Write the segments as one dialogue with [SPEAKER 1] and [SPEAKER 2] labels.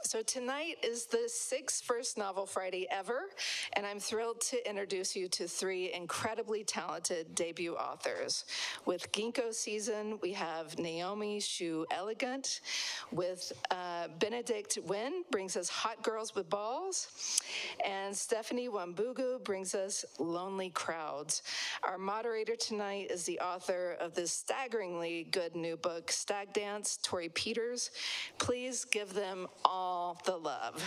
[SPEAKER 1] So tonight is the 6th First Novel Friday ever, and I'm thrilled to introduce you to 3 incredibly talented debut authors. With Gingko season, we have Naomi Xu Elegant. With Benedict Nguyễn brings us Hot Girls with Balls. And Stephanie Wambugu brings us Lonely Crowds. Our moderator tonight is the author of this staggeringly good new book, Stag Dance, Torrey Peters. Please give them all the love.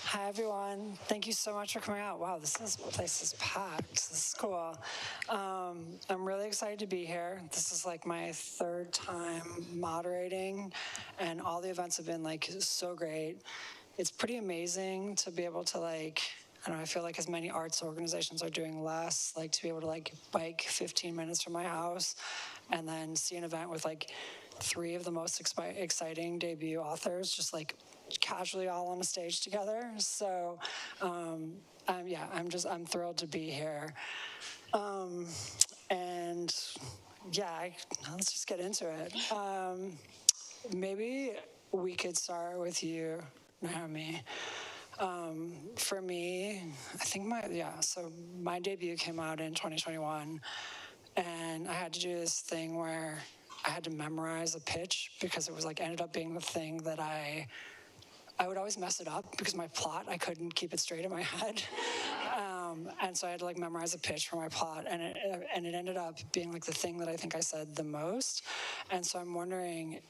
[SPEAKER 2] Hi, everyone. Thank you so much for coming out. Wow, this place is packed. This is cool. I'm really excited to be here. This is like my 3rd time moderating, and all the events have been like so great. It's pretty amazing to be able to I don't know, I feel like as many arts organizations are doing less, like to be able to bike 15 minutes from my house and then see an event with 3 of the most exciting debut authors just casually all on a stage together. So I'm thrilled to be here. Let's just get into it. Maybe we could start with you, Naomi. For me, I think my debut came out in 2021, and I had to do this thing where I had to memorize a pitch because it was ended up being the thing that I would always mess it up because my plot, I couldn't keep it straight in my head. And so I had to memorize a pitch for my plot, and it ended up being the thing that I think I said the most. And so I'm wondering,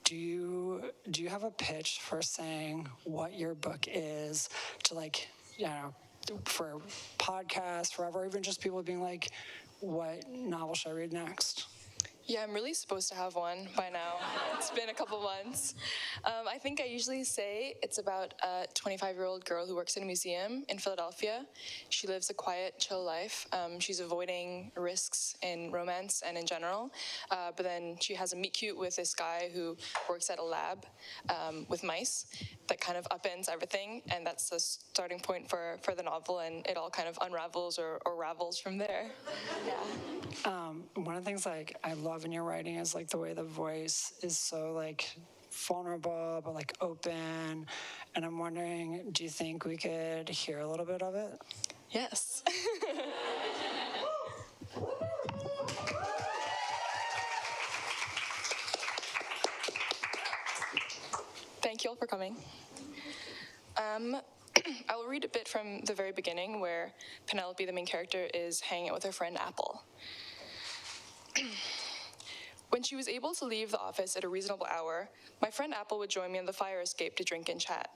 [SPEAKER 2] do you have a pitch for saying what your book is to for podcasts, forever, or even just people being what novel should I read next?
[SPEAKER 3] Yeah, I'm really supposed to have one by now. It's been a couple months. I think I usually say it's about a 25-year-old girl who works in a museum in Philadelphia. She lives a quiet, chill life. She's avoiding risks in romance and in general. But then she has a meet-cute with this guy who works at a lab with mice that kind of upends everything. And that's the starting point for the novel. And it all kind of unravels or ravels from there. Yeah.
[SPEAKER 2] One of the things I love in your writing is the way the voice is so vulnerable but open, and I'm wondering, do you think we could hear a little bit of it?
[SPEAKER 3] Yes. Thank you all for coming. I'll read a bit from the very beginning where Penelope, the main character, is hanging out with her friend Apple. When she was able to leave the office at a reasonable hour, my friend Apple would join me on the fire escape to drink and chat.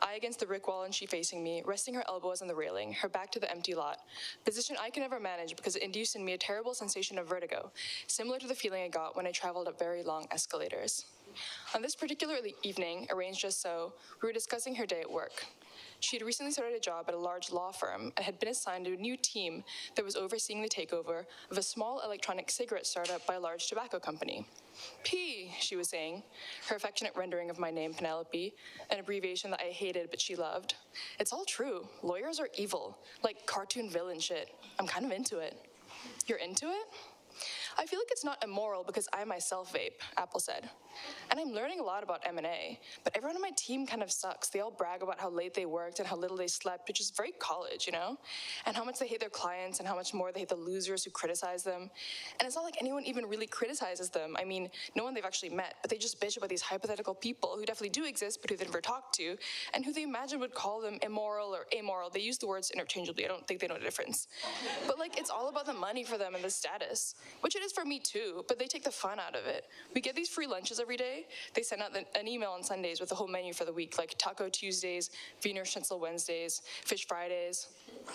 [SPEAKER 3] I against the brick wall and she facing me, resting her elbows on the railing, her back to the empty lot, position I could never manage because it induced in me a terrible sensation of vertigo, similar to the feeling I got when I traveled up very long escalators. On this particular evening, arranged just so, we were discussing her day at work. She had recently started a job at a large law firm and had been assigned to a new team that was overseeing the takeover of a small electronic cigarette startup by a large tobacco company. P, she was saying, her affectionate rendering of my name, Penelope, an abbreviation that I hated but she loved. It's all true. Lawyers are evil, like cartoon villain shit. I'm kind of into it. You're into it? I feel like it's not immoral because I myself vape, Apple said. And I'm learning a lot about M&A, but everyone on my team kind of sucks. They all brag about how late they worked and how little they slept, which is very college, and how much they hate their clients and how much more they hate the losers who criticize them. And it's not like anyone even really criticizes them. I mean, no one they've actually met, but they just bitch about these hypothetical people who definitely do exist, but who they've never talked to, and who they imagine would call them immoral or amoral. They use the words interchangeably. I don't think they know the difference. But it's all about the money for them and the status, which it is for me too, but they take the fun out of it. We get these free lunches every day. They send out an email on Sundays with the whole menu for the week, like Taco Tuesdays, Wiener Schnitzel Wednesdays, Fish Fridays.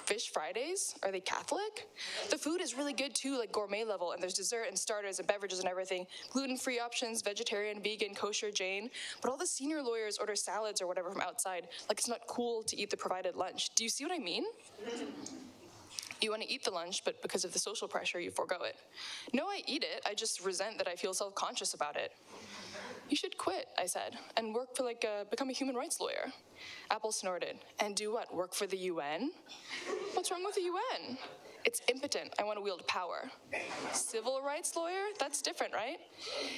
[SPEAKER 3] Fish Fridays? Are they Catholic? The food is really good too, like gourmet level, and there's dessert and starters and beverages and everything. Gluten-free options, vegetarian, vegan, kosher, Jain. But all the senior lawyers order salads or whatever from outside, like it's not cool to eat the provided lunch. Do you see what I mean? You want to eat the lunch, but because of the social pressure, you forego it. No, I eat it. I just resent that I feel self-conscious about it. You should quit, I said, and work for become a human rights lawyer. Apple snorted. And do what, work for the UN? What's wrong with the UN? It's impotent. I want to wield power. Civil rights lawyer? That's different, right?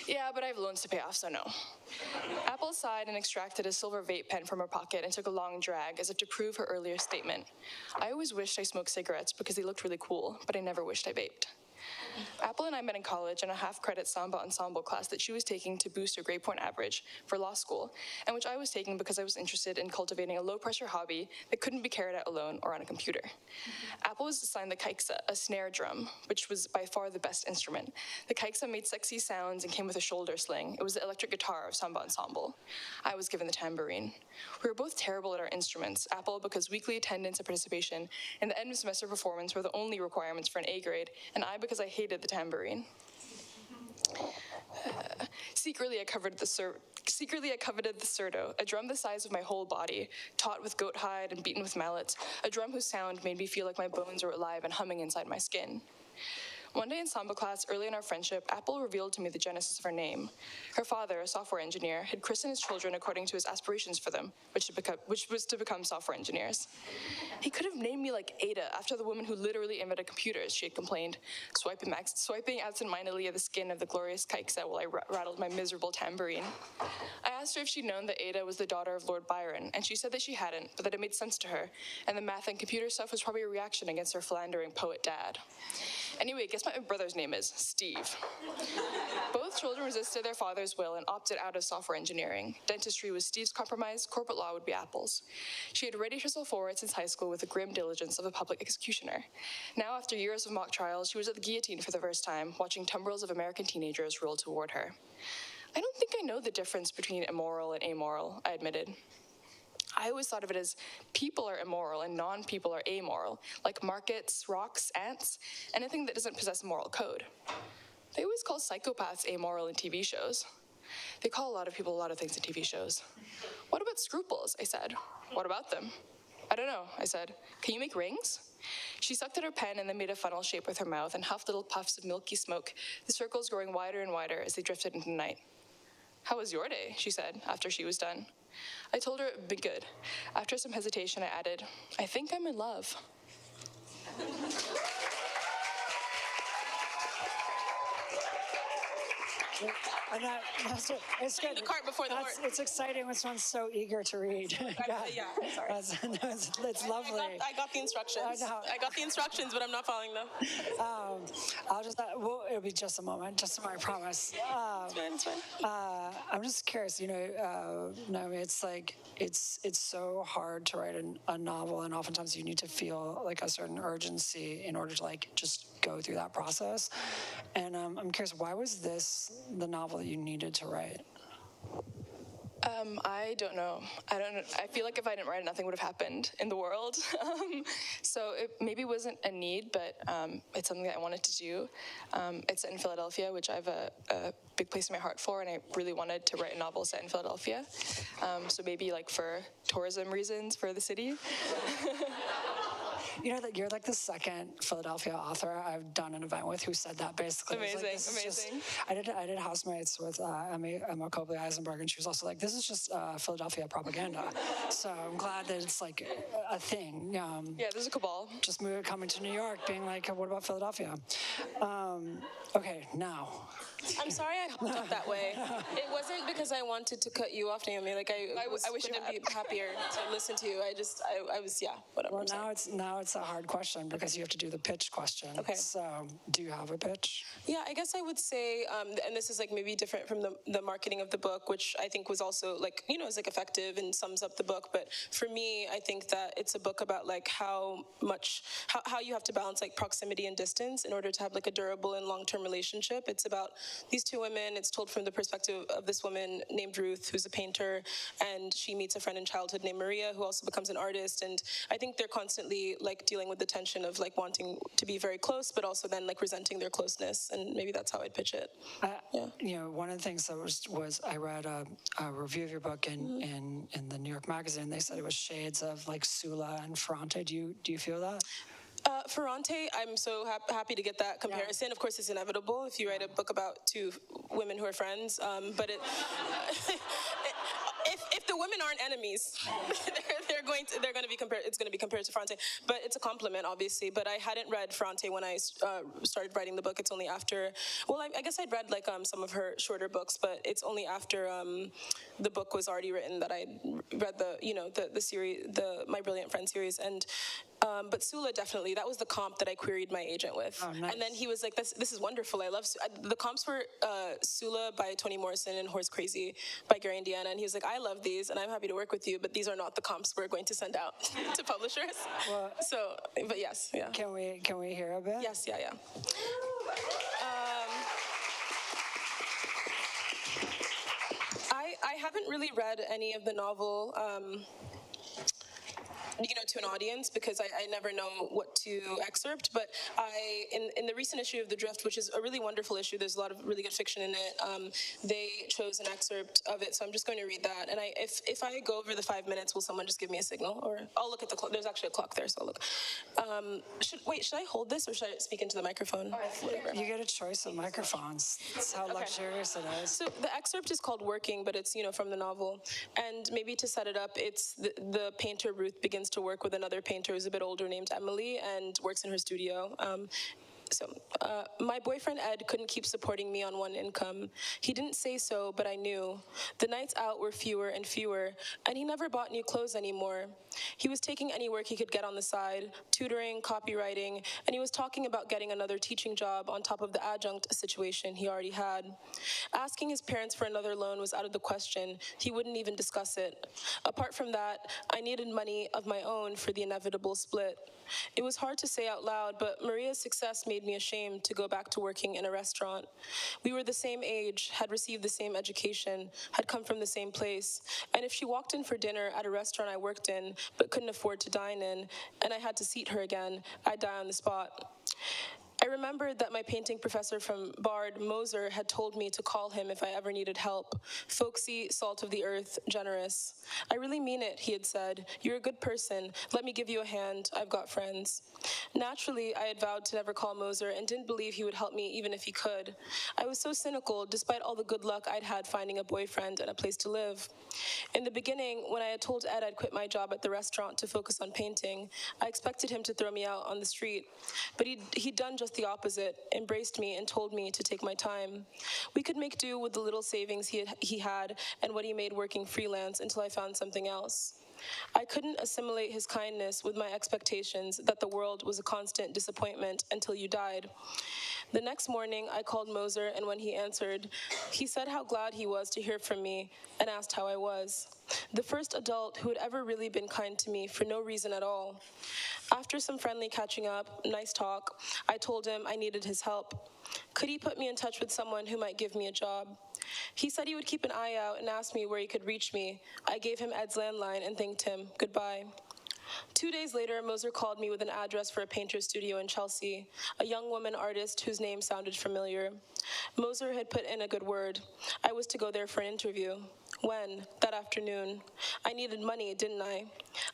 [SPEAKER 3] Yeah, but I have loans to pay off, so no. Apple sighed and extracted a silver vape pen from her pocket and took a long drag as if to prove her earlier statement. I always wished I smoked cigarettes because they looked really cool, but I never wished I vaped. Apple and I met in college in a half-credit samba ensemble class that she was taking to boost her grade point average for law school, and which I was taking because I was interested in cultivating a low-pressure hobby that couldn't be carried out alone or on a computer. Apple was assigned the kaiksa, a snare drum, which was by far the best instrument. The kaiksa made sexy sounds and came with a shoulder sling. It was the electric guitar of samba ensemble. I was given the tambourine. We were both terrible at our instruments, Apple because weekly attendance and participation and the end of semester performance were the only requirements for an A grade, and I because I hated the tambourine. Secretly, I coveted the surdo, a drum the size of my whole body, taut with goat hide and beaten with mallets, a drum whose sound made me feel like my bones were alive and humming inside my skin. One day in samba class, early in our friendship, Apple revealed to me the genesis of her name. Her father, a software engineer, had christened his children according to his aspirations for them, which was to become software engineers. He could have named me like Ada, after the woman who literally invented computers, she had complained, swiping absent-mindedly at the skin of the glorious kaiksa while I rattled my miserable tambourine. I asked her if she'd known that Ada was the daughter of Lord Byron, and she said that she hadn't, but that it made sense to her, and the math and computer stuff was probably a reaction against her philandering poet dad. Anyway, guess what my brother's name is? Steve. Both children resisted their father's will and opted out of software engineering. Dentistry was Steve's compromise, corporate law would be Apple's. She had readied herself for it since high school with the grim diligence of a public executioner. Now, after years of mock trials, she was at the guillotine for the first time, watching tumbrils of American teenagers roll toward her. I don't think I know the difference between immoral and amoral, I admitted. I always thought of it as people are immoral and non-people are amoral, like markets, rocks, ants, anything that doesn't possess a moral code. They always call psychopaths amoral in TV shows. They call a lot of people a lot of things in TV shows. What about scruples? I said. What about them? I don't know, I said. Can you make rings? She sucked at her pen and then made a funnel shape with her mouth and huffed little puffs of milky smoke, the circles growing wider and wider as they drifted into the night. How was your day? She said, after she was done. I told her it would be good. After some hesitation, I added, I think I'm in love.
[SPEAKER 2] And it's good.
[SPEAKER 4] The cart before the horse.
[SPEAKER 2] It's exciting when someone's so eager to read.
[SPEAKER 4] Yeah, sorry.
[SPEAKER 2] It's lovely.
[SPEAKER 4] I got the instructions. I got the instructions, but I'm not following them.
[SPEAKER 2] It'll be just a moment, I promise.
[SPEAKER 4] It's fine.
[SPEAKER 2] I'm just curious, Naomi, it's like, it's so hard to write a novel, and oftentimes you need to feel like a certain urgency in order to like just go through that process. And I'm curious, why was this the novel that you needed to write?
[SPEAKER 3] I don't know. I feel like if I didn't write it, nothing would have happened in the world. So it maybe wasn't a need, but it's something that I wanted to do. It's set in Philadelphia, which I have a big place in my heart for, and I really wanted to write a novel set in Philadelphia. So maybe like for tourism reasons for the city.
[SPEAKER 2] You know that you're like the second Philadelphia author I've done an event with who said that basically.
[SPEAKER 3] Amazing.
[SPEAKER 2] I did housemates with Emma Cobley-Eisenberg, and she was also like, this is just Philadelphia propaganda. So I'm glad that it's like a thing.
[SPEAKER 3] Yeah, there's a cabal.
[SPEAKER 2] Just coming to New York, being like, what about Philadelphia? Okay, now.
[SPEAKER 4] I'm sorry I hopped up that way. It wasn't because I wanted to cut you off, Naomi. Like I wish couldn't be happier to listen to you. I was whatever.
[SPEAKER 2] Well, now it's a hard question because you have to do the pitch question.
[SPEAKER 4] Okay.
[SPEAKER 2] So, do you have a pitch?
[SPEAKER 4] Yeah, I guess I would say, and this is like maybe different from the marketing of the book, which I think was also like, is like effective and sums up the book. But for me, I think that it's a book about like how you have to balance like proximity and distance in order to have like a durable and long-term relationship. It's about these two women. It's told from the perspective of this woman named Ruth, who's a painter, and she meets a friend in childhood named Maria, who also becomes an artist. And I think they're constantly like dealing with the tension of like wanting to be very close, but also then like resenting their closeness. And maybe that's how I'd pitch it.
[SPEAKER 2] One of the things that was I read a review of your book in the New York Magazine. They said it was shades of like Sula and Ferrante. Do you feel that?
[SPEAKER 4] Ferrante, I'm so happy to get that comparison. Of course, it's inevitable if you write a book about two women who are friends, but if the women aren't enemies, they're going to be compared. It's going to be compared to Ferrante, but it's a compliment, obviously. But I hadn't read Ferrante when I started writing the book. It's only after. Well, I guess I'd read like some of her shorter books, but it's only after the book was already written that I read the series, the My Brilliant Friend series, and. But Sula, definitely, that was the comp that I queried my agent with.
[SPEAKER 2] Oh, nice.
[SPEAKER 4] And then he was like, this is wonderful. I love the comps were Sula by Toni Morrison and Horse Crazy by Gary Indiana. And he was like, I love these and I'm happy to work with you, but these are not the comps we're going to send out to publishers.
[SPEAKER 2] Well,
[SPEAKER 4] so, but yes, yeah.
[SPEAKER 2] Can we hear a bit?
[SPEAKER 4] Yes, yeah. I haven't really read any of the novel, to an audience because I never know what to excerpt. But in the recent issue of The Drift, which is a really wonderful issue, there's a lot of really good fiction in it. They chose an excerpt of it, so I'm just going to read that. And if I go over the 5 minutes, will someone just give me a signal? Or I'll look at the clock. There's actually a clock there, so I'll look. Should I hold this or should I speak into the microphone? Whatever.
[SPEAKER 2] You get a choice of microphones. That's how luxurious it is.
[SPEAKER 4] So the excerpt is called Working, but it's from the novel. And maybe to set it up, it's the painter Ruth begins to work with another painter who's a bit older named Emily and works in her studio. My boyfriend Ed couldn't keep supporting me on one income. He didn't say so, but I knew. The nights out were fewer and fewer, and he never bought new clothes anymore. He was taking any work he could get on the side, tutoring, copywriting, and he was talking about getting another teaching job on top of the adjunct situation he already had. Asking his parents for another loan was out of the question. He wouldn't even discuss it. Apart from that, I needed money of my own for the inevitable split. It was hard to say out loud, but Maria's success made me ashamed to go back to working in a restaurant. We were the same age, had received the same education, had come from the same place, and if she walked in for dinner at a restaurant I worked in but couldn't afford to dine in, and I had to seat her again, I'd die on the spot. I remembered that my painting professor from Bard, Moser, had told me to call him if I ever needed help. Folksy, salt of the earth, generous. I really mean it, he had said. You're a good person. Let me give you a hand. I've got friends. Naturally, I had vowed to never call Moser and didn't believe he would help me even if he could. I was so cynical, despite all the good luck I'd had finding a boyfriend and a place to live. In the beginning, when I had told Ed I'd quit my job at the restaurant to focus on painting, I expected him to throw me out on the street. But he'd done just the opposite, embraced me and told me to take my time. We could make do with the little savings he had and what he made working freelance until I found something else. I couldn't assimilate his kindness with my expectations that the world was a constant disappointment until you died. The next morning, I called Moser, and when he answered, he said how glad he was to hear from me and asked how I was. The first adult who had ever really been kind to me for no reason at all. After some friendly catching up, nice talk, I told him I needed his help. Could he put me in touch with someone who might give me a job? He said he would keep an eye out and asked me where he could reach me. I gave him Ed's landline and thanked him. Goodbye. 2 days later, Moser called me with an address for a painter's studio in Chelsea, a young woman artist whose name sounded familiar. Moser had put in a good word. I was to go there for an interview. When? That afternoon. I needed money, didn't I?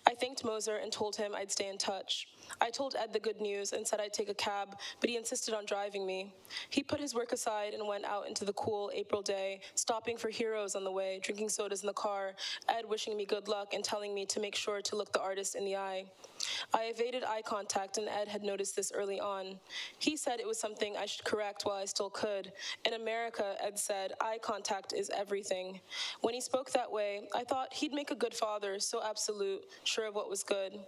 [SPEAKER 4] I thanked Moser and told him I'd stay in touch. I told Ed the good news and said I'd take a cab, but he insisted on driving me. He put his work aside and went out into the cool April day, stopping for Heroes on the way, drinking sodas in the car, Ed wishing me good luck and telling me to make sure to look the artist in the eye. I evaded eye contact, and Ed had noticed this early on. He said it was something I should correct while I still could. In America, Ed said, eye contact is everything. When he spoke that way, I thought he'd make a good father, so absolute, sure of what was good.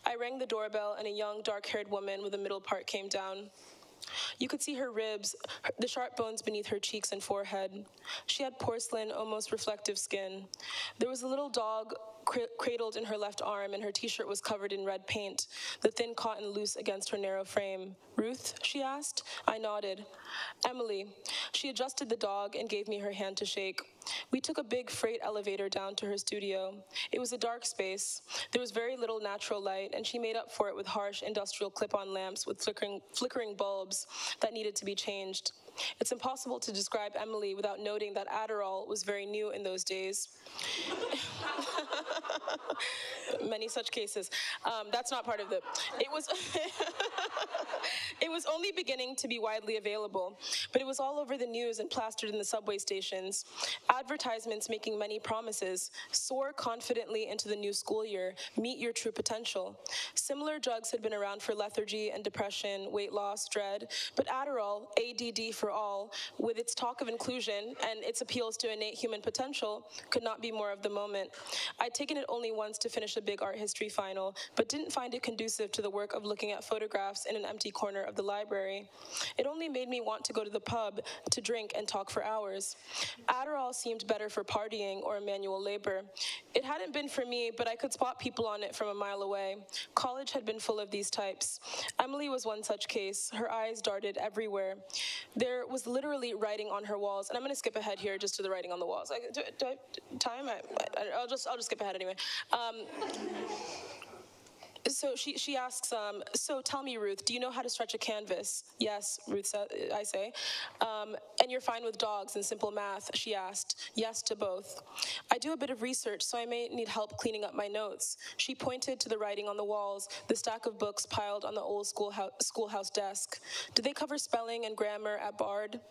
[SPEAKER 4] I rang the doorbell, and a young, dark-haired woman with a middle part came down. You could see her ribs, the sharp bones beneath her cheeks and forehead. She had porcelain, almost reflective skin. There was a little dog cradled in her left arm, and her t-shirt was covered in red paint, the thin cotton loose against her narrow frame. Ruth, she asked. I nodded. Emily. She adjusted the dog and gave me her hand to shake. We took a big freight elevator down to her studio. It was a dark space. There was very little natural light, and she made up for it with harsh industrial clip-on lamps with flickering bulbs that needed to be changed. It's impossible to describe Emily without noting that Adderall was very new in those days. Many such cases. That's not part of the. It was. It was only beginning to be widely available, but it was all over the news and plastered in the subway stations. Advertisements making many promises: soar confidently into the new school year, meet your true potential. Similar drugs had been around for lethargy and depression, weight loss, dread, but Adderall, ADD for all, with its talk of inclusion and its appeals to innate human potential, could not be more of the moment. I'd taken it only once to finish a big art history final, but didn't find it conducive to the work of looking at photographs in an empty corner of the library. It only made me want to go to the pub to drink and talk for hours. Adderall seemed better for partying or manual labor. It hadn't been for me, but I could spot people on it from a mile away. College had been full of these types. Emily was one such case. Her eyes darted everywhere. There was literally writing on her walls, and I'm going to skip ahead here just to the writing on the walls. Do I have time? I'll just skip ahead anyway. So she asks, so tell me, Ruth, do you know how to stretch a canvas? Yes, Ruth I say. And you're fine with dogs and simple math, she asked. Yes to both. I do a bit of research, so I may need help cleaning up my notes. She pointed to the writing on the walls, the stack of books piled on the old schoolhouse desk. Do they cover spelling and grammar at Bard?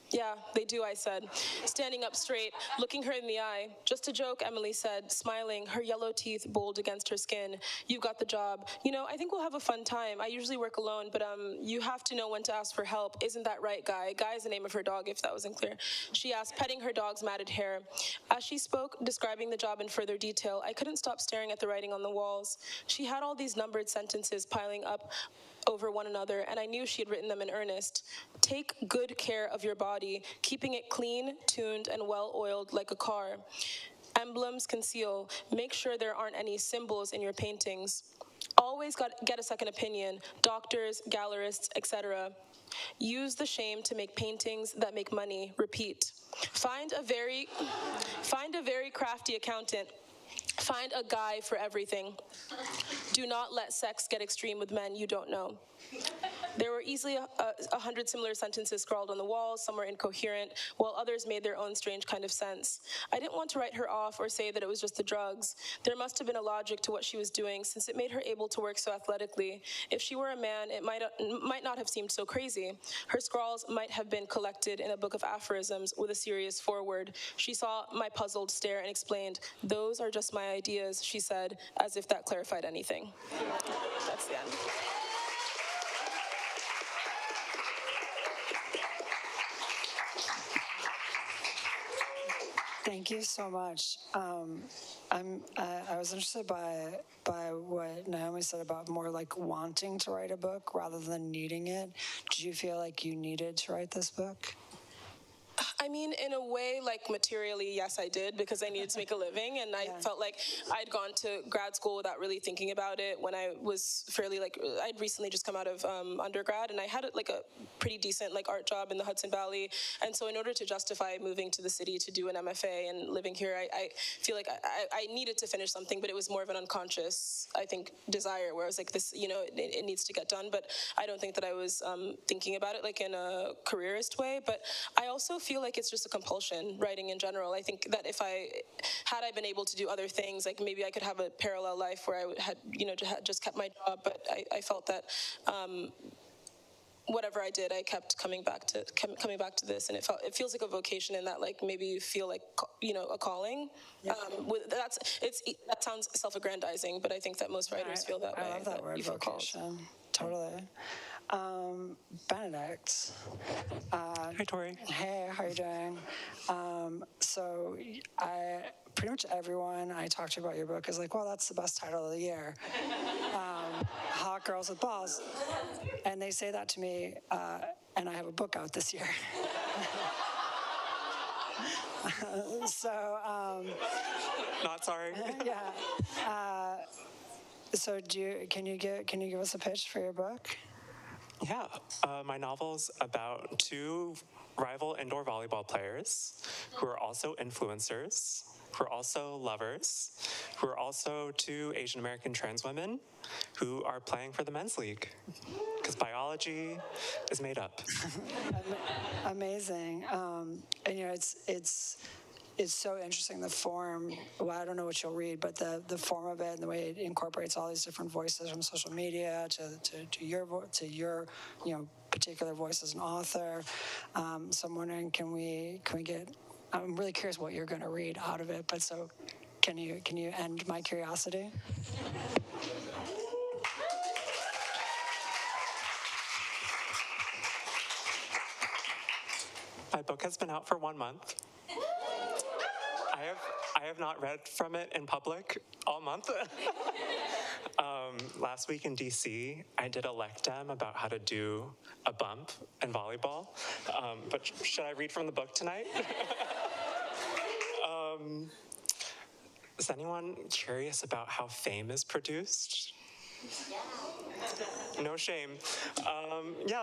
[SPEAKER 4] Yeah, they do, I said, standing up straight, looking her in the eye. Just a joke, Emily said, smiling, her yellow teeth bold against her skin. You've got the job. You know, I think we'll have a fun time. I usually work alone, but you have to know when to ask for help. Isn't that right, Guy? Guy is the name of her dog, if that wasn't clear. She asked, petting her dog's matted hair. As she spoke, describing the job in further detail, I couldn't stop staring at the writing on the walls. She had all these numbered sentences piling up over one another, and I knew she had written them in earnest. Take good care of your body, keeping it clean, tuned, and well-oiled like a car. Emblems conceal. Make sure there aren't any symbols in your paintings. Always get a second opinion, doctors, gallerists, etc. Use the shame to make paintings that make money. Repeat. Find a very crafty accountant. Find a guy for everything. Do not let sex get extreme with men you don't know. There were easily 100 similar sentences scrawled on the walls. Some were incoherent, while others made their own strange kind of sense. I didn't want to write her off or say that it was just the drugs. There must have been a logic to what she was doing, since it made her able to work so athletically. If she were a man, it might not have seemed so crazy. Her scrawls might have been collected in a book of aphorisms with a serious foreword. She saw my puzzled stare and explained, "Those are just my ideas," she said, as if that clarified anything. That's the end.
[SPEAKER 2] Thank you so much. I was interested by what Naomi said about more like wanting to write a book rather than needing it. Did you feel like you needed to write this book?
[SPEAKER 4] I mean, in a way, like materially, yes, I did, because I needed to make a living, and I felt like I'd gone to grad school without really thinking about it when I was fairly, like, I'd recently just come out of undergrad, and I had like a pretty decent like art job in the Hudson Valley, and so in order to justify moving to the city to do an MFA and living here, I feel like I needed to finish something, but it was more of an unconscious, I think, desire, where I was like, this, you know, it needs to get done, but I don't think that I was thinking about it like in a careerist way, but I also feel like it's just a compulsion, writing in general. I think that if I been able to do other things, like maybe I could have a parallel life where I had, you know, just kept my job, but I felt that whatever I did, I kept coming back to this, and it feels like a vocation in that, like, maybe you feel like, you know, a calling. Yeah. That sounds self-aggrandizing, but I think that most writers feel that way.
[SPEAKER 2] I love that word, vocation. Totally. Benedict.
[SPEAKER 5] Hi, Torrey.
[SPEAKER 2] Hey, how are you doing? So pretty much everyone I talk to about your book is like, well, that's the best title of the year. Hot Girls with Balls. And they say that to me, and I have a book out this year.
[SPEAKER 5] Not sorry.
[SPEAKER 2] Yeah. So can you give us a pitch for your book?
[SPEAKER 5] Yeah, my novel's about two rival indoor volleyball players who are also influencers, who are also lovers, who are also two Asian American trans women who are playing for the men's league, because biology is made up.
[SPEAKER 2] Amazing. And you know, it's so interesting, the form. Well, I don't know what you'll read, but the form of it and the way it incorporates all these different voices from social media to your particular voice as an author. So I'm wondering, can we get? I'm really curious what you're going to read out of it. But so, can you end my curiosity?
[SPEAKER 5] My book has been out for 1 month. I have not read from it in public all month. Last week in DC, I did a lectem about how to do a bump in volleyball. But should I read from the book tonight? Is anyone curious about how fame is produced? No shame.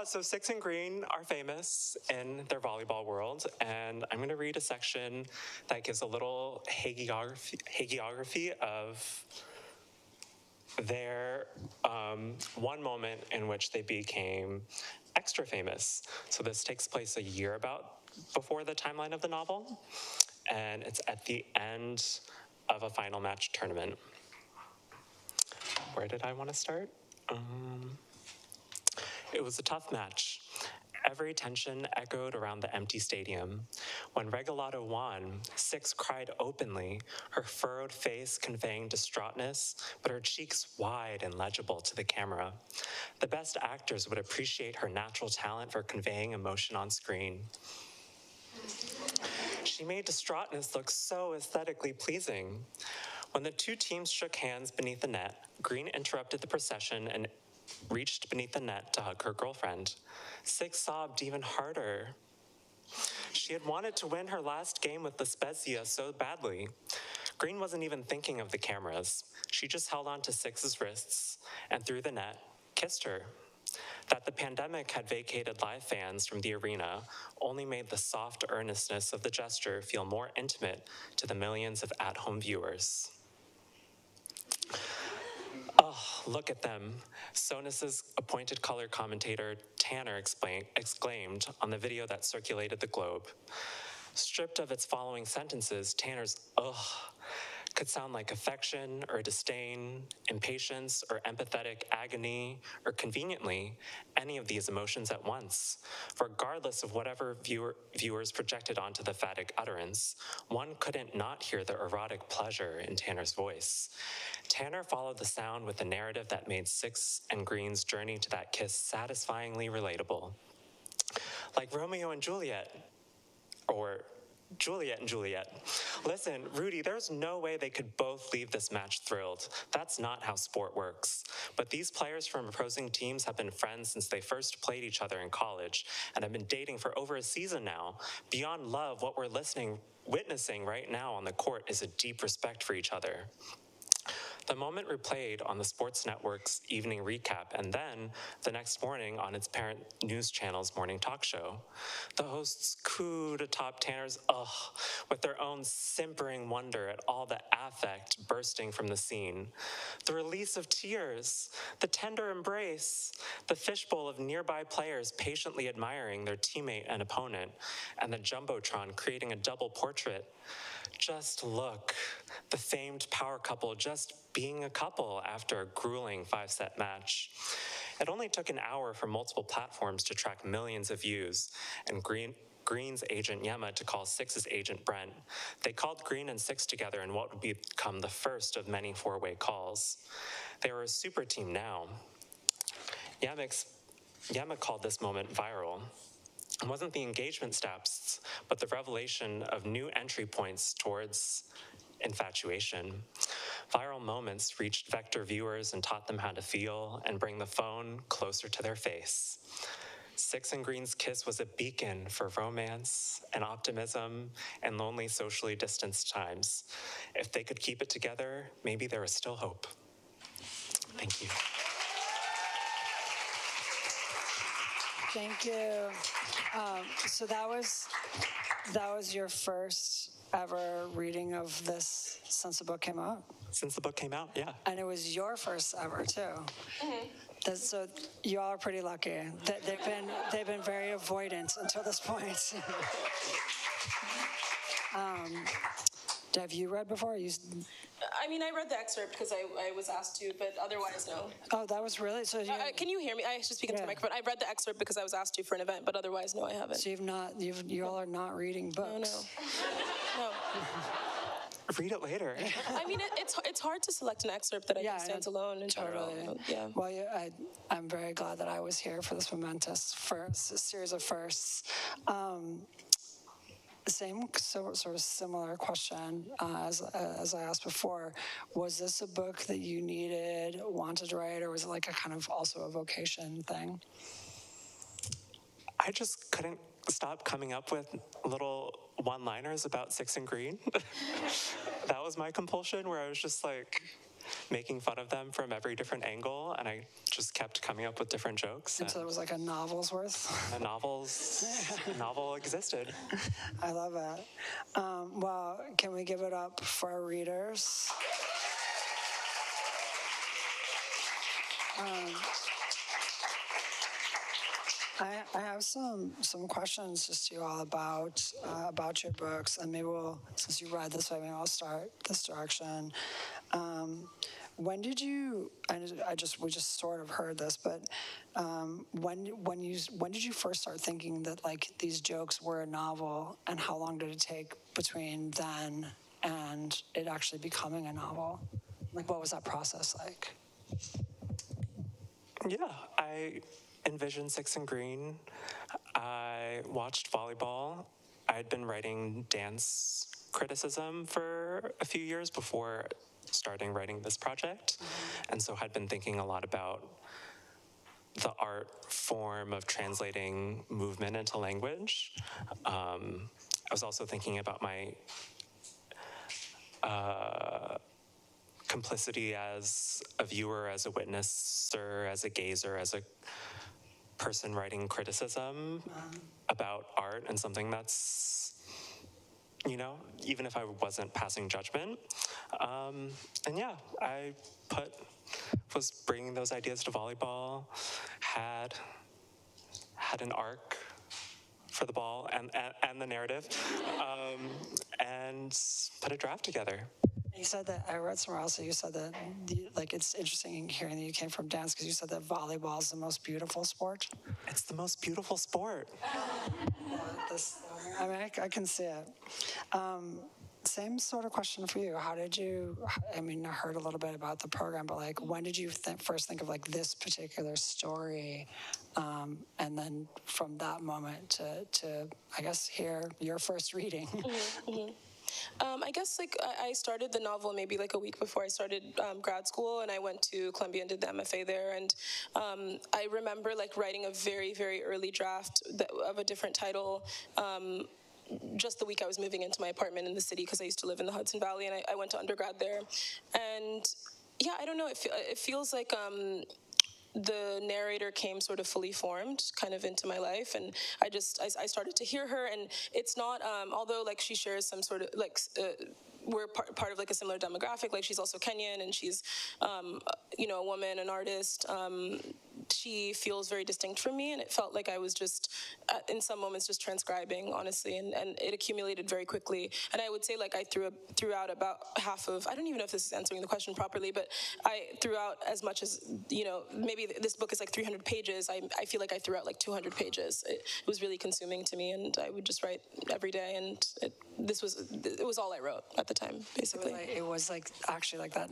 [SPEAKER 5] So Six and Green are famous in their volleyball world, and I'm going to read a section that gives a little hagiography of their one moment in which they became extra famous. So this takes place a year before the timeline of the novel, and it's at the end of a final match tournament. Where did I want to start? It was a tough match. Every tension echoed around the empty stadium. When Regalado won, Six cried openly, her furrowed face conveying distraughtness, but her cheeks wide and legible to the camera. The best actors would appreciate her natural talent for conveying emotion on screen. She made distraughtness look so aesthetically pleasing. When the two teams shook hands beneath the net, Green interrupted the procession and reached beneath the net to hug her girlfriend. Six sobbed even harder. She had wanted to win her last game with the Spezia so badly. Green wasn't even thinking of the cameras. She just held on to Six's wrists and through the net, kissed her. That the pandemic had vacated live fans from the arena only made the soft earnestness of the gesture feel more intimate to the millions of at-home viewers. Oh, look at them, Sonus's appointed color commentator Tanner exclaimed on the video that circulated the globe. Stripped of its following sentences, Tanner's ugh could sound like affection or disdain, impatience or empathetic agony, or conveniently, any of these emotions at once. Regardless of whatever viewers projected onto the phatic utterance, one couldn't not hear the erotic pleasure in Tanner's voice. Tanner followed the sound with a narrative that made Six and Green's journey to that kiss satisfyingly relatable. Like Romeo and Juliet, or Juliet and Juliet. Listen, Rudy, there's no way they could both leave this match thrilled. That's not how sport works. But these players from opposing teams have been friends since they first played each other in college and have been dating for over a season now. Beyond love, what we're witnessing right now on the court is a deep respect for each other. The moment replayed on the Sports Network's evening recap and then the next morning on its parent news channel's morning talk show. The hosts cooed atop Tanner's ugh with their own simpering wonder at all the affect bursting from the scene. The release of tears, the tender embrace, the fishbowl of nearby players patiently admiring their teammate and opponent, and the Jumbotron creating a double portrait. Just look, the famed power couple just being a couple after a grueling 5-set match. It only took an hour for multiple platforms to track millions of views, and Green's agent Yema to call Six's agent Brent. They called Green and Six together in what would become the first of many 4-way calls. They were a super team now. Yema called this moment viral. It wasn't the engagement stats, but the revelation of new entry points towards infatuation. Viral moments reached Vector viewers and taught them how to feel and bring the phone closer to their face. Six and Green's kiss was a beacon for romance and optimism in lonely, socially distanced times. If they could keep it together, maybe there was still hope. Thank you.
[SPEAKER 2] Thank you. So that was your first ever reading of this since the book came out?
[SPEAKER 5] Since the book came out, yeah.
[SPEAKER 2] And it was your first ever, too. So you all are pretty lucky. They've been very avoidant until this point. Have you read before?
[SPEAKER 4] I mean, I read the excerpt because I was asked to, but otherwise, no.
[SPEAKER 2] Oh, that was really so.
[SPEAKER 4] Can you hear me? I should speak into the microphone. I read the excerpt because I was asked to for an event, but otherwise, no, I haven't.
[SPEAKER 2] So you all are not reading books.
[SPEAKER 4] No.
[SPEAKER 5] Read it later.
[SPEAKER 4] I mean, it's hard to select an excerpt that I think stands alone in general. Yeah.
[SPEAKER 2] Well, I'm very glad that I was here for this momentous series of firsts. Same sort of similar question as I asked before. Was this a book that you wanted to write, or was it like a kind of also a vocation thing?
[SPEAKER 5] I just couldn't stop coming up with little one-liners about Six and Green. That was my compulsion, where I was just like making fun of them from every different angle, and I just kept coming up with different jokes.
[SPEAKER 2] And so it was like a novel's worth?
[SPEAKER 5] A novel existed.
[SPEAKER 2] I love it. Well, can we give it up for our readers? I have some questions just to you all about your books, and maybe since you read this way, maybe I'll start this direction. When did you? We just sort of heard this, but when did you first start thinking that like these jokes were a novel, and how long did it take between then and it actually becoming a novel? Like, what was that process like?
[SPEAKER 5] Yeah, I envisioned Six and Green. I watched volleyball. I'd been writing dance criticism for a few years before starting writing this project, and so had been thinking a lot about the art form of translating movement into language. I was also thinking about my complicity as a viewer, as a witnesser, as a gazer, as a person writing criticism about art and something that's, even if I wasn't passing judgment. And yeah, I was bringing those ideas to volleyball, had an arc for the ball and the narrative, and put a draft together.
[SPEAKER 2] You said that, I read somewhere else that you said that, it's interesting hearing that you came from dance, because you said that volleyball is the most beautiful sport.
[SPEAKER 5] It's the most beautiful sport.
[SPEAKER 2] I can see it. Same sort of question for you. How did you, I heard a little bit about the program, but when did you first think of this particular story? And then from that moment to I guess, hear your first reading.
[SPEAKER 4] I guess I started the novel maybe a week before I started grad school, and I went to Columbia and did the MFA there. And I remember writing a very, very early draft of a different title just the week I was moving into my apartment in the city, because I used to live in the Hudson Valley, and I went to undergrad there. And yeah, I don't know, it feels like the narrator came sort of fully formed kind of into my life, and I started to hear her, and it's not, although she shares some sort of we're part of a similar demographic, she's also Kenyan, and she's a woman, an artist. She feels very distinct from me, and it felt like I was just in some moments just transcribing, honestly, and it accumulated very quickly. And I would say I threw out about half of, I don't even know if this is answering the question properly, but I threw out as much as, maybe this book is 300 pages. I feel like I threw out 200 pages. It was really consuming to me, and I would just write every day, and it was all I wrote at the time, basically.
[SPEAKER 2] It was actually that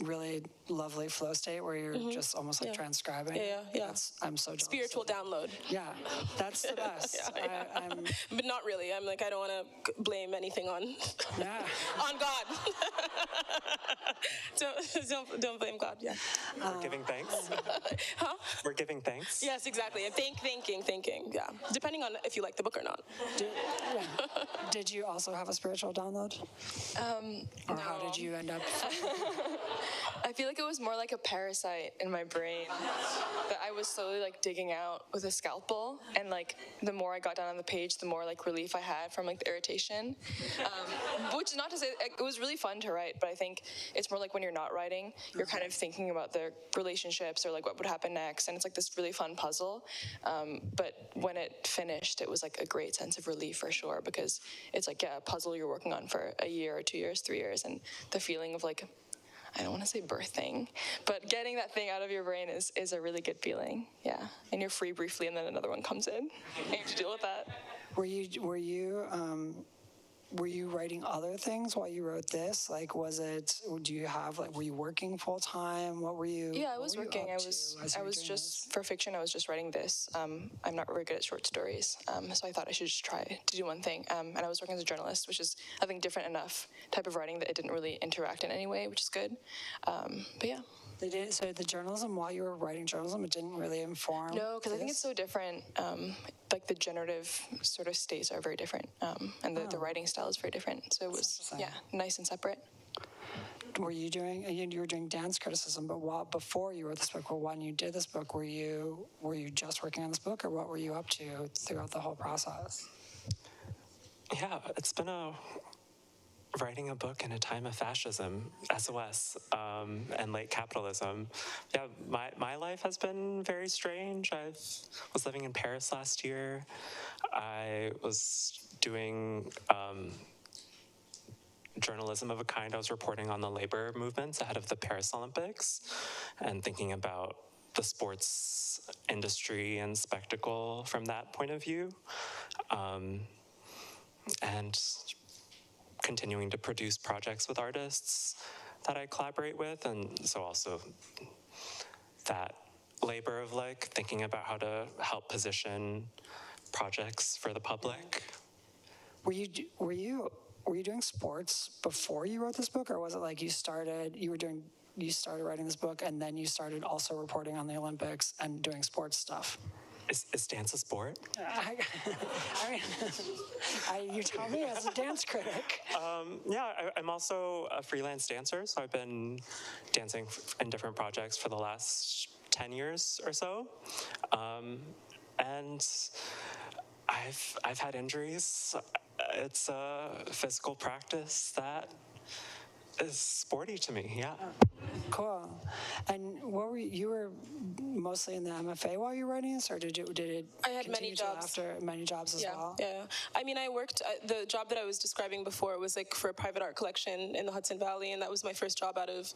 [SPEAKER 2] really lovely flow state where you're just almost transcribing.
[SPEAKER 4] Yeah.
[SPEAKER 2] I'm so jealous.
[SPEAKER 4] Spiritual download.
[SPEAKER 2] Yeah, that's the best.
[SPEAKER 4] But not really. I'm I don't want to blame anything on on God. don't blame God. Yeah.
[SPEAKER 5] We're giving thanks.
[SPEAKER 4] Huh?
[SPEAKER 5] We're giving thanks.
[SPEAKER 4] Yes, exactly. Thinking. Yeah. Depending on if you like the book or not.
[SPEAKER 2] Did you also have a spiritual download?
[SPEAKER 3] No.
[SPEAKER 2] How did you end up?
[SPEAKER 3] I feel like it was more like a parasite in my brain that I was slowly like digging out with a scalpel, and like the more I got down on the page, the more like relief I had from like the irritation. Which is not to say it was really fun to write, but I think it's more like when you're not writing, you're kind of thinking about the relationships or like what would happen next, and it's like this really fun puzzle. But when it finished, it was like a great sense of relief for sure, because it's like, yeah, a puzzle you're working on for a year or 2 years, 3 years, and the feeling of like, I don't want to say birthing, but getting that thing out of your brain is a really good feeling. Yeah, and you're free briefly, and then another one comes in, and you have to deal with that.
[SPEAKER 2] Were you writing other things while you wrote this? Like, were you working full time? What were you?
[SPEAKER 3] Yeah, I was working. I was just, for fiction, I was just writing this. I'm not very good at short stories, so I thought I should just try to do one thing. And I was working as a journalist, which is, I think, different enough type of writing that it didn't really interact in any way, which is good. But yeah.
[SPEAKER 2] So the journalism, while you were writing journalism, it didn't really inform?
[SPEAKER 3] No, because I think it's so different. Like the generative sort of states are very different, and the writing style is very different. So it was, yeah, nice and separate.
[SPEAKER 2] You were doing dance criticism, but before you wrote this book, or when you did this book, were you just working on this book, or what were you up to throughout the whole process?
[SPEAKER 5] Yeah, it's been writing a book in a time of fascism, SOS, and late capitalism. Yeah, my life has been very strange. I was living in Paris last year. I was doing journalism of a kind. I was reporting on the labor movements ahead of the Paris Olympics and thinking about the sports industry and spectacle from that point of view. And continuing to produce projects with artists that I collaborate with, and so also that labor of like thinking about how to help position projects for the public.
[SPEAKER 2] Were you doing sports before you wrote this book, or was it like you started writing this book and then you started also reporting on the Olympics and doing sports stuff?
[SPEAKER 5] Is dance a sport?
[SPEAKER 2] You tell me as a dance critic.
[SPEAKER 5] I'm also a freelance dancer, so I've been dancing in different projects for the last 10 years or so. And I've had injuries. It's a physical practice that is sporty to me, yeah.
[SPEAKER 2] Cool. And you were mostly in the MFA while you were writing this, or did it
[SPEAKER 4] I had many jobs.
[SPEAKER 2] After many jobs as well?
[SPEAKER 4] Yeah. I mean, I worked, the job that I was describing before was like for a private art collection in the Hudson Valley, and that was my first job out of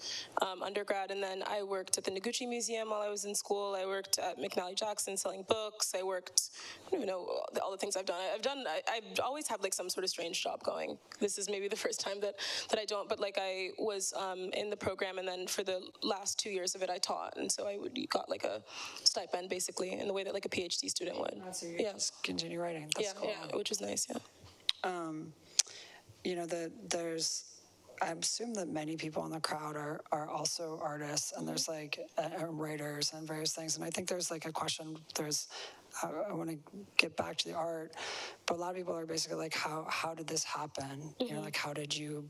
[SPEAKER 4] undergrad. And then I worked at the Noguchi Museum while I was in school. I worked at McNally Jackson selling books. I worked, I don't even know all the things I've done. I always have like some sort of strange job going. This is maybe the first time that I don't, but like I was in the program, and then for the last 2 years of it I taught, and so I got like a stipend basically in the way that like a PhD student would.
[SPEAKER 2] So you just continue writing. That's cool.
[SPEAKER 4] Yeah, which is nice.
[SPEAKER 2] I assume that many people in the crowd are also artists, and there's like writers and various things, and I think there's like a question. I want to get back to the art, but a lot of people are basically like, how did this happen? You know, like how did you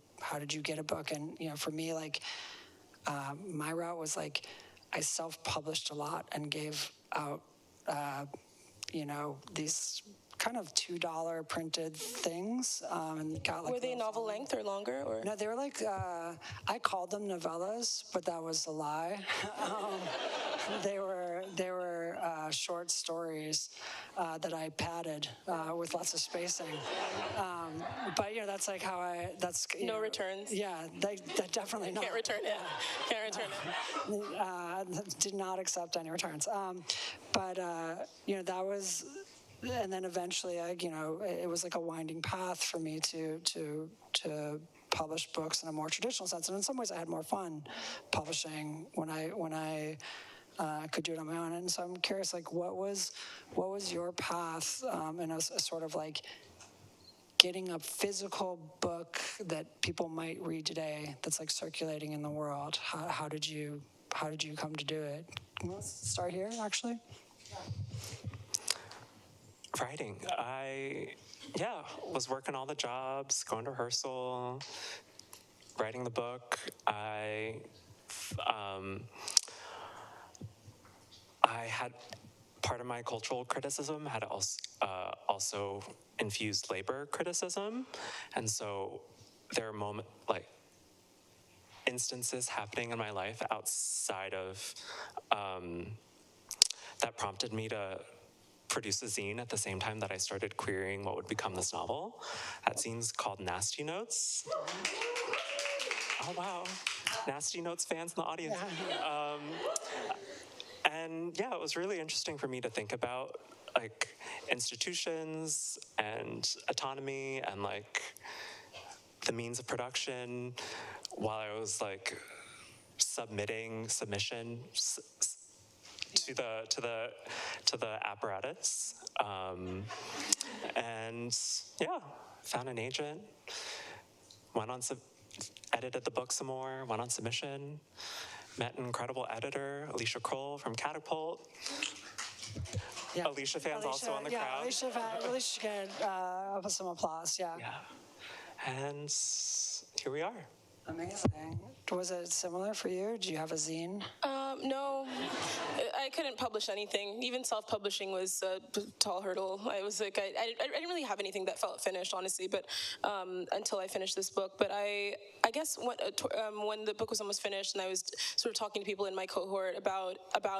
[SPEAKER 2] get a book? And for me, like my route was like I self-published a lot and gave out these kind of $2 printed things, and got like.
[SPEAKER 4] Were they novel length or longer, or?
[SPEAKER 2] No, they were like I called them novellas, but that was a lie. They were short stories that I padded with lots of spacing. But that's like how
[SPEAKER 4] no returns.
[SPEAKER 2] Yeah, that definitely not.
[SPEAKER 4] Can't return it. Can't return it.
[SPEAKER 2] Did not accept any returns. But that was. And then eventually, it was like a winding path for me to publish books in a more traditional sense. And in some ways, I had more fun publishing when I could do it on my own. And so I'm curious, like, what was your path in a sort of like getting a physical book that people might read today that's like circulating in the world? How did you come to do it? Let's start here, actually.
[SPEAKER 5] Writing. I was working all the jobs, going to rehearsal, writing the book. I I had part of my cultural criticism had also infused labor criticism, and so there are instances happening in my life outside of that prompted me to produce a zine at the same time that I started querying what would become this novel. That zine's called Nasty Notes. Oh wow, Nasty Notes fans in the audience. And yeah, it was really interesting for me to think about like institutions and autonomy and like the means of production while I was like submission to the apparatus, and yeah, found an agent, edited the book some more, went on submission, met an incredible editor, Alicia Kroll from Catapult.
[SPEAKER 2] Yeah.
[SPEAKER 5] Alicia fans also on the crowd.
[SPEAKER 2] Alicia can some applause. Yeah.
[SPEAKER 5] And here we are.
[SPEAKER 2] Amazing. Was it similar for you? Do you have a zine?
[SPEAKER 4] No, I couldn't publish anything. Even self-publishing was a tall hurdle. I was like, I didn't really have anything that felt finished, honestly, but until I finished this book. But I guess when the book was almost finished and I was sort of talking to people in my cohort about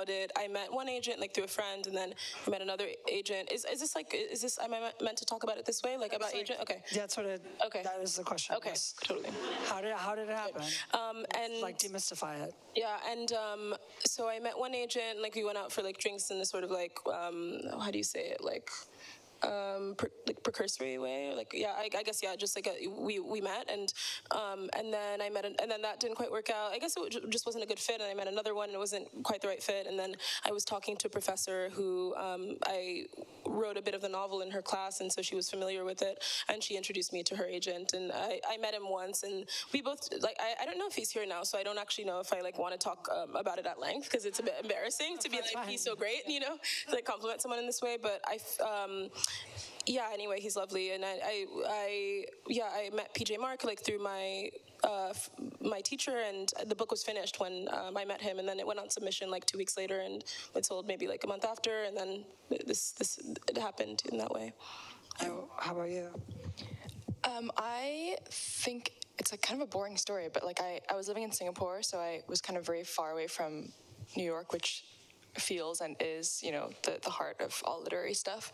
[SPEAKER 4] it, I met one agent like through a friend, and then I met another agent. Is this am I meant to talk about it this way, like about agent? Okay.
[SPEAKER 2] Yeah, that's what it.
[SPEAKER 4] Okay.
[SPEAKER 2] That is the question.
[SPEAKER 4] Okay,
[SPEAKER 2] Yes.
[SPEAKER 4] totally.
[SPEAKER 2] How did it happen?
[SPEAKER 4] And
[SPEAKER 2] like demystify it.
[SPEAKER 4] Yeah, and so I met one agent, like we went out for like drinks in this sort of like, how do you say it, like precursory way, like I guess just like we met, and then I met and then that didn't quite work out. I guess it just wasn't a good fit, and I met another one and it wasn't quite the right fit, and then I was talking to a professor who I wrote a bit of the novel in her class, and so she was familiar with it, and she introduced me to her agent, and I met him once, and we both like I don't know if he's here now, so I don't actually know if I like want to talk about it at length because it's a bit embarrassing to be like fine. He's so great, to like compliment someone in this way, but anyway, he's lovely, and I met PJ Mark like through my teacher, and the book was finished when I met him, and then it went on submission like 2 weeks later, and it sold maybe like a month after, and then it happened in that way.
[SPEAKER 2] How about you?
[SPEAKER 3] I think it's like kind of a boring story, but like I was living in Singapore, so I was kind of very far away from New York, which feels and is, the heart of all literary stuff.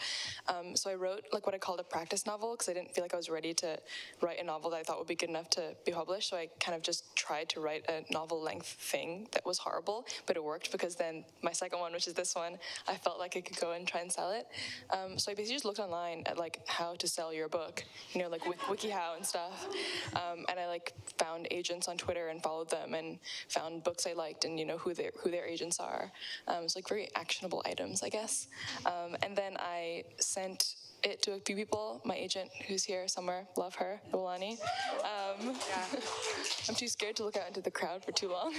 [SPEAKER 3] So I wrote like what I called a practice novel because I didn't feel like I was ready to write a novel that I thought would be good enough to be published. So I kind of just tried to write a novel-length thing that was horrible, but it worked because then my second one, which is this one, I felt like I could go and try and sell it. So I basically just looked online at like how to sell your book, like WikiHow and stuff. And I like found agents on Twitter and followed them and found books I liked and who their agents are. Like very actionable items, I guess. And then I sent it to a few people. My agent, who's here somewhere, love her, Rolani. I'm too scared to look out into the crowd for too long.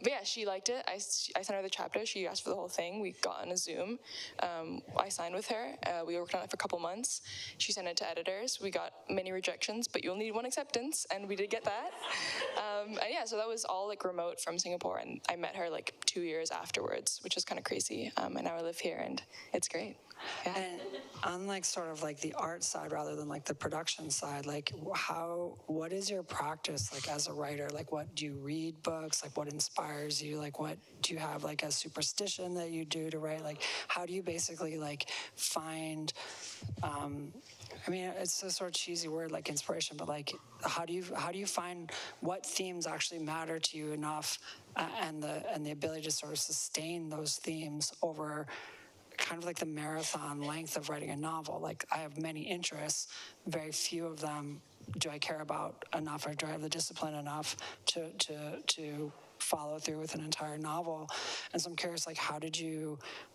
[SPEAKER 3] But yeah, she liked it. I sent her the chapter. She asked for the whole thing. We got on a Zoom. I signed with her. We worked on it for a couple months. She sent it to editors. We got many rejections, but you only need one acceptance, and we did get that. And yeah, so that was all like remote from Singapore, and I met her like 2 years afterwards, which is kind of crazy. And now I live here, and it's great. Yeah.
[SPEAKER 2] And on like sort of like the art side rather than like the production side, like what is your practice like as a writer? Like what do you read books? Like what inspires you? Like what do you have like a superstition that you do to write? Like how do you basically like find, it's a sort of cheesy word like inspiration, but like how do you find what themes actually matter to you enough and the ability to sort of sustain those themes over kind of like the marathon length of writing a novel? Like I have many interests, very few of them do I care about enough, or do I have the discipline enough to follow through with an entire novel? And so I'm curious, like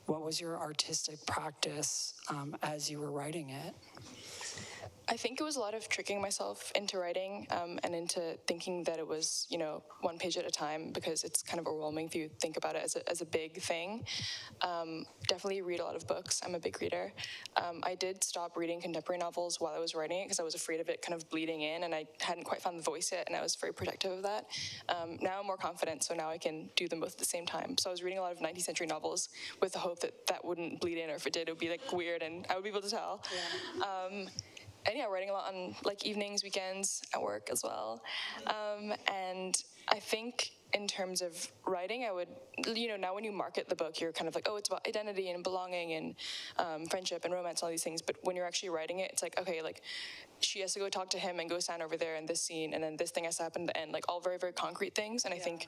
[SPEAKER 2] what was your artistic practice as you were writing it?
[SPEAKER 3] I think it was a lot of tricking myself into writing and into thinking that it was, one page at a time, because it's kind of overwhelming if you think about it as a big thing. Definitely read a lot of books. I'm a big reader. I did stop reading contemporary novels while I was writing it because I was afraid of it kind of bleeding in, and I hadn't quite found the voice yet, and I was very protective of that. Now I'm more confident, so now I can do them both at the same time. So I was reading a lot of 19th century novels with the hope that that wouldn't bleed in, or if it did, it would be like weird and I would be able to tell. Yeah. And yeah, writing a lot on like evenings, weekends, at work as well. And I think in terms of writing, I would, now when you market the book, you're kind of like, oh, it's about identity and belonging and friendship and romance, all these things. But when you're actually writing it, it's like, okay, like she has to go talk to him and go stand over there in this scene, and then this thing has to happen at the end, like all very, very concrete things. And I think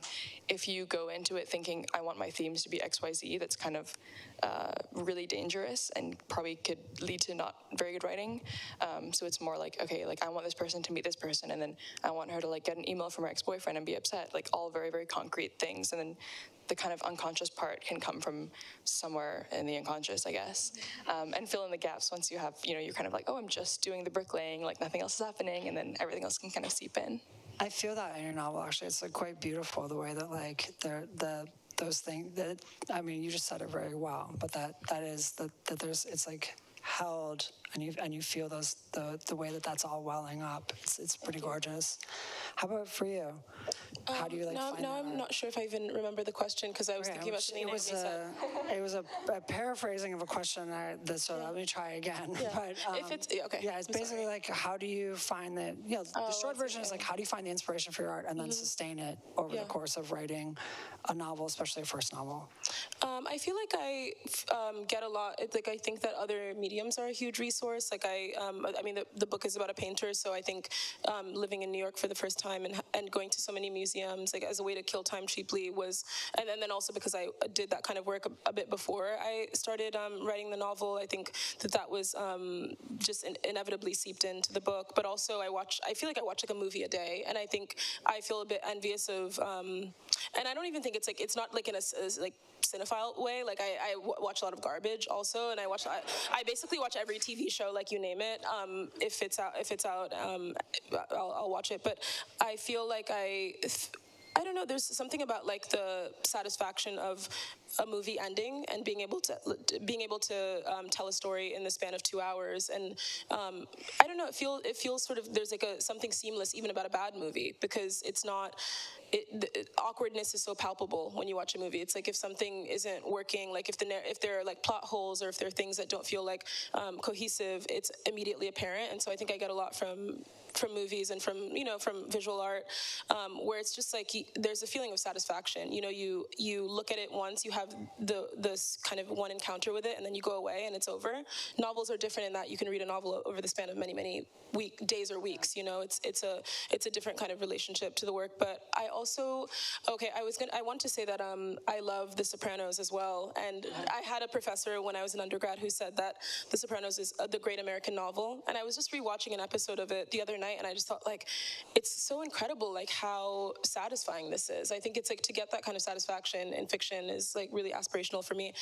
[SPEAKER 3] if you go into it thinking, I want my themes to be XYZ, that's kind of really dangerous and probably could lead to not very good writing. So it's more like, okay, like I want this person to meet this person, and then I want her to like get an email from her ex-boyfriend and be upset, like all very, very concrete things. And then the kind of unconscious part can come from somewhere in the unconscious, I guess, and fill in the gaps once you have, you're kind of like, oh, I'm just doing the bricklaying, like nothing else is happening, and then everything else can kind of seep in.
[SPEAKER 2] I feel that in your novel, actually. It's like quite beautiful the way that like those things that, I mean, you just said it very well, but that there's, it's like held, and you feel the way that's all welling up. It's pretty gorgeous. How about for you? How do you find
[SPEAKER 4] now I'm not sure if I even remember the question, because I was thinking about something Naomi said.
[SPEAKER 2] It was a paraphrasing of a question, so let me try again.
[SPEAKER 4] Yeah.
[SPEAKER 2] But,
[SPEAKER 4] if it's, okay.
[SPEAKER 2] Yeah, it's basically like, how do you find the short version is like, how do you find the inspiration for your art and then sustain it over the course of writing a novel, especially a first novel?
[SPEAKER 4] I feel like I get a lot, I think that other mediums are a huge resource. The book is about a painter, so I think living in New York for the first time and going to so many museums, like as a way to kill time cheaply was, and then also because I did that kind of work a bit before I started writing the novel, I think that was just inevitably seeped into the book. But also I feel like I watch like a movie a day, and I think I feel a bit envious of, and I don't even think it's not like in a cinephile way. Like I watch a lot of garbage also, and I basically watch every TV show, like you name it. If it's out, I'll watch it. But I feel like I don't know, there's something about like the satisfaction of a movie ending and being able to tell a story in the span of 2 hours. And I don't know, it feels sort of, there's like something seamless even about a bad movie, because it's not, awkwardness is so palpable when you watch a movie. It's like if something isn't working, like if there are like plot holes, or if there are things that don't feel like cohesive, it's immediately apparent. And so I think I get a lot from movies and from visual art, where it's just like there's a feeling of satisfaction. You look at it once, you have this kind of one encounter with it, and then you go away and it's over. Novels are different in that you can read a novel over the span of many days or weeks. It's a different kind of relationship to the work. But I want to say that I love The Sopranos as well. And I had a professor when I was an undergrad who said that The Sopranos is the great American novel. And I was just rewatching an episode of it the other night, and I just thought, like, it's so incredible, like, how satisfying this is. I think it's like, to get that kind of satisfaction in fiction is like really aspirational for me.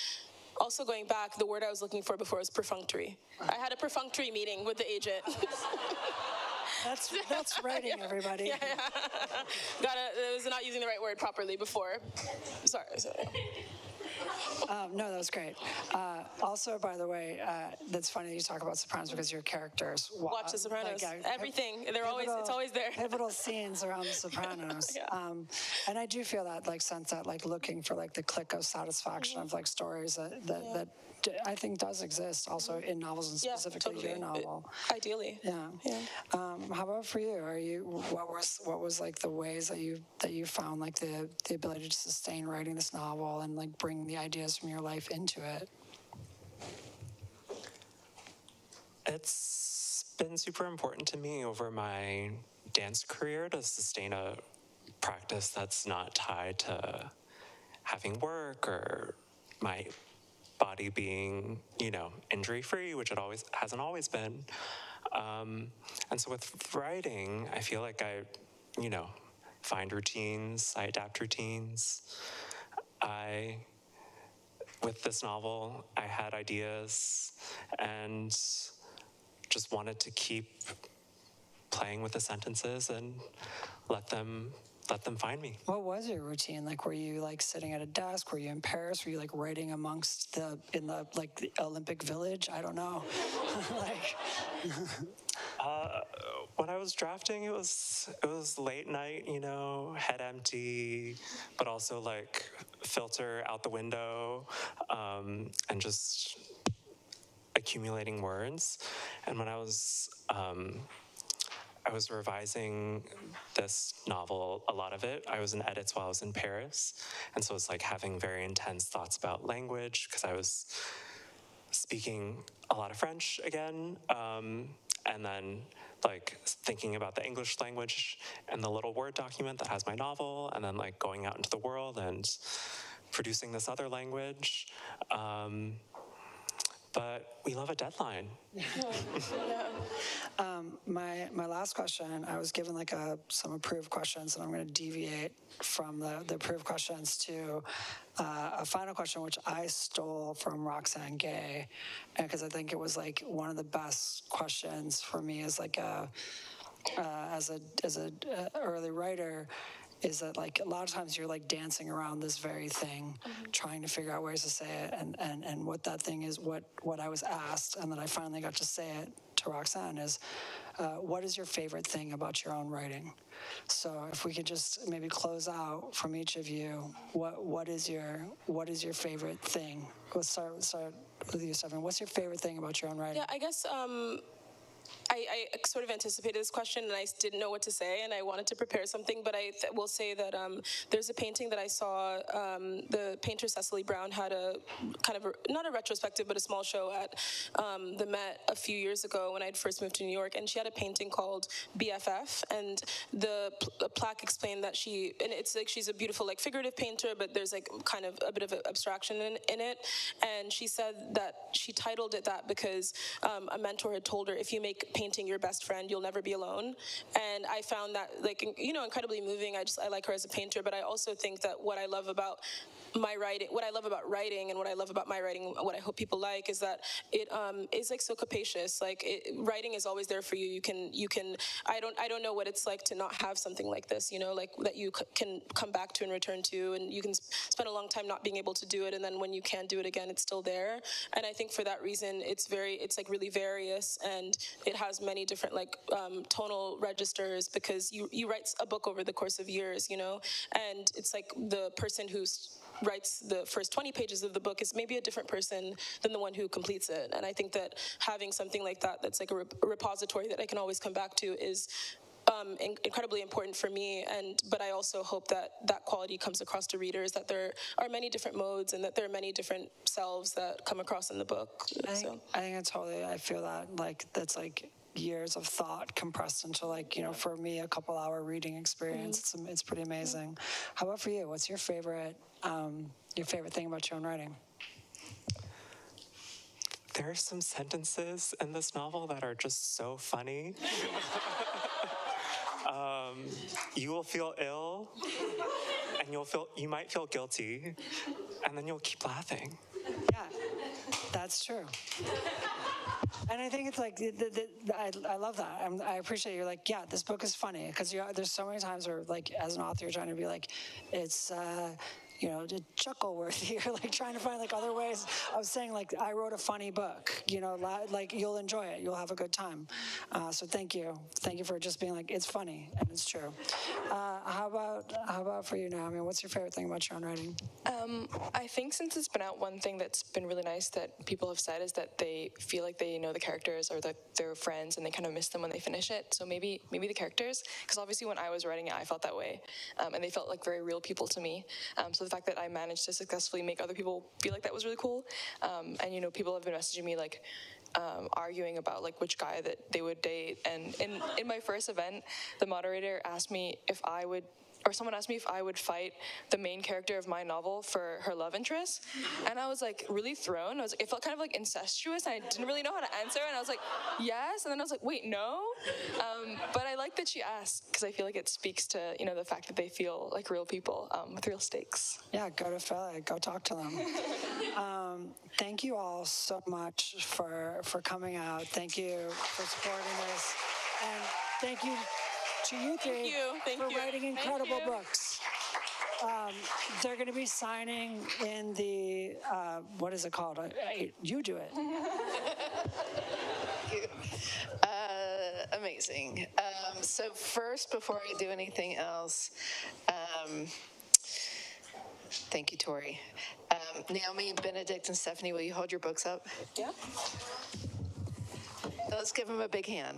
[SPEAKER 4] Also, going back, the word I was looking for before was perfunctory. I had a perfunctory meeting with the agent.
[SPEAKER 2] That's writing, everybody.
[SPEAKER 4] Yeah. I was not using the right word properly before. Sorry.
[SPEAKER 2] No, that was great. Also, by the way, that's funny that you talk about Sopranos, because your characters
[SPEAKER 4] watch The Sopranos. Everything. It's always there.
[SPEAKER 2] Pivotal scenes around The Sopranos.
[SPEAKER 4] Yeah.
[SPEAKER 2] And I do feel that sense that looking for the click of satisfaction of stories that I think does exist also in novels, and specifically your novel.
[SPEAKER 4] Ideally.
[SPEAKER 2] Yeah. How about for you? What was the ways that you found the ability to sustain writing this novel and bring the ideas from your life into it?
[SPEAKER 5] It's been super important to me over my dance career to sustain a practice that's not tied to having work or my body being, injury-free, which it hasn't always been. And so with writing, I feel like I, find routines, I adapt routines. With this novel, I had ideas, and just wanted to keep playing with the sentences and let them find me.
[SPEAKER 2] What was your routine? Like, were you like sitting at a desk? Were you in Paris? Were you like writing amongst in the Olympic Village? I don't know. Like,
[SPEAKER 5] when I was drafting, it was late night, head empty, but also like filter out the window, and just accumulating words. And when I was revising this novel, a lot of it, I was in edits while I was in Paris. And so it's like having very intense thoughts about language, because I was speaking a lot of French again. And then like thinking about the English language and the little Word document that has my novel, and then like going out into the world and producing this other language. But we love a deadline.
[SPEAKER 2] My last question, I was given like some approved questions, and I'm going to deviate from the approved questions to a final question, which I stole from Roxane Gay, because I think it was like one of the best questions for me as like as a early writer. Is that like a lot of times you're like dancing around this very thing, trying to figure out ways to say it, and what that thing is, what I was asked, and then I finally got to say it to Roxane is, what is your favorite thing about your own writing? So if we could just maybe close out from each of you, what is your favorite thing? Let's start with you, Stephanie. What's your favorite thing about your own writing?
[SPEAKER 4] Yeah, I guess I sort of anticipated this question, and I didn't know what to say, and I wanted to prepare something, but I will say that there's a painting that I saw. The painter Cecily Brown had a kind of not a retrospective, but a small show at the Met a few years ago when I'd first moved to New York, and she had a painting called BFF, and the plaque explained that it's like she's a beautiful like figurative painter, but there's like kind of a bit of abstraction in it, and she said that she titled it that because a mentor had told her, if you make painting your best friend, you'll never be alone. And I found that like incredibly moving. I like her as a painter, but I also think that what I love about my writing, what I love about writing, and what I love about my writing, what I hope people like, is that it is like so capacious. Like writing is always there for you. You can. I don't know what it's like to not have something like this. Like that you can come back to and return to, and you can spend a long time not being able to do it, and then when you can do it again, it's still there. And I think for that reason, it's like really various, and it has many different like tonal registers, because you write a book over the course of years, and it's like the person who's writes the first 20 pages of the book is maybe a different person than the one who completes it. And I think that having something like that that's like a repository that I can always come back to is incredibly important for me. But I also hope that quality comes across to readers, that there are many different modes and that there are many different selves that come across in the book.
[SPEAKER 2] I think I feel that like that's like years of thought compressed into like, for me, a couple hour reading experience. It's pretty amazing. How about for you? What's your favorite thing about your own writing?
[SPEAKER 5] There are some sentences in this novel that are just so funny. You will feel ill, and you might feel guilty, and then you'll keep laughing.
[SPEAKER 2] Yeah, that's true. And I think it's like, I love that. I appreciate you're like, yeah, this book is funny, because there's so many times where like as an author you're trying to be like, it's chuckle worthy, or like trying to find like other ways of saying like, I wrote a funny book, like you'll enjoy it, you'll have a good time. So thank you for just being like, it's funny and it's true. How about for you, Naomi? What's your favorite thing about your own writing?
[SPEAKER 3] I think since it's been out, one thing that's been really nice that people have said is that they feel like they know the characters or that they're friends, and they kind of miss them when they finish it. So maybe the characters, because obviously when I was writing it, I felt that way, and they felt like very real people to me. So the fact that I managed to successfully make other people feel like that was really cool. And people have been messaging me like arguing about like which guy that they would date. And in my first event, the moderator asked me someone asked me if I would fight the main character of my novel for her love interest. And I was like really thrown. It felt kind of like incestuous, and I didn't really know how to answer. And I was like, yes. And then I was like, wait, no. But I like that she asked, because I feel like it speaks to, the fact that they feel like real people with real stakes.
[SPEAKER 2] Yeah, go to Philly, go talk to them. Thank you all so much for coming out. Thank you for supporting us. And thank you to you three for writing incredible books. They're going to be signing in the, what is it called? You do it.
[SPEAKER 1] Amazing. So first, before I do anything else, thank you, Torrey. Naomi, Benedict, and Stephanie, will you hold your books up?
[SPEAKER 4] Yeah.
[SPEAKER 1] Let's give them a big hand.